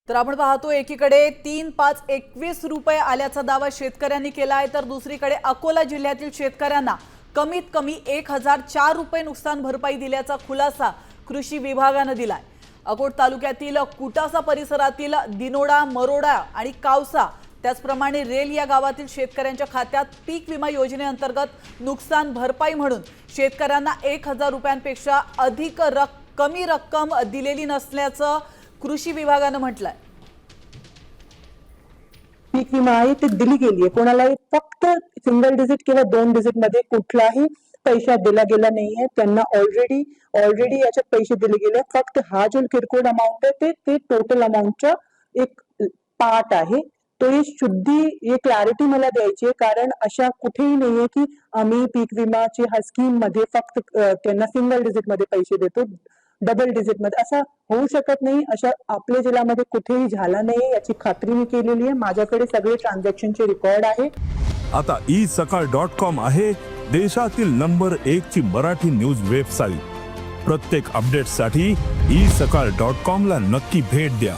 तर आपण पाहतो एकीकडे 3,521 रुपये आल्याचा दावा शेतकऱ्यांनी केला आहे, तर दुसरीकडे अकोला जिल्ह्यातील शेतकऱ्यांना कमीत कमी 1,004 रुपये नुकसान भरपाई दिल्याचा खुलासा कृषी विभागाने दिलाय। अकोट तालुक्यातील कुटासा परिसरातील दिनोडा, मरोडा आणि कावसा त्याचप्रमाणे रेल या गावातील शेतकऱ्यांच्या खात्यात पीक विमा योजनेअंतर्गत नुकसान भरपाई म्हणून शेतकऱ्यांना 1,000 रुपयांपेक्षा अधिक कमी रक्कम दिलेली नसल्याचं कृषी विभागाने म्हटलंय। पीक विमा आहे ते दिली गेली आहे, कोणालाही फक्त सिंगल डिजिट किंवा 2 डिजिट मध्ये कुठलाही पैसा दिला गेला नाहीये। त्यांना ऑलरेडी याच्यात पैसे दिले गेले। फक्त हा जो किरकोळ अमाउंट आहे ते टोटल अमाउंटचा एक पार्ट आहे। तो ही शुद्धी ये क्लॅरिटी मला द्यायची आहे, कारण अशा कुठेही नाहीये की आम्ही पीक विमाची हा स्कीम मध्ये फक्त त्यांना सिंगल डिजिट मध्ये पैसे देतो, डबल डिजिट मध्ये असं होऊ शकत नाही। अशा आपल्या जिल्ह्यामध्ये कुठेही झाला नाही याची खात्री मी केलेली आहे। माझ्याकडे सगळे ट्रान्झॅक्शनचे रेकॉर्ड आहे। आता isakal.com आहे देशातील नंबर 1 ची मराठी न्यूज वेबसाईट। प्रत्येक अपडेटसाठी isakal.com ला नक्की भेट द्या।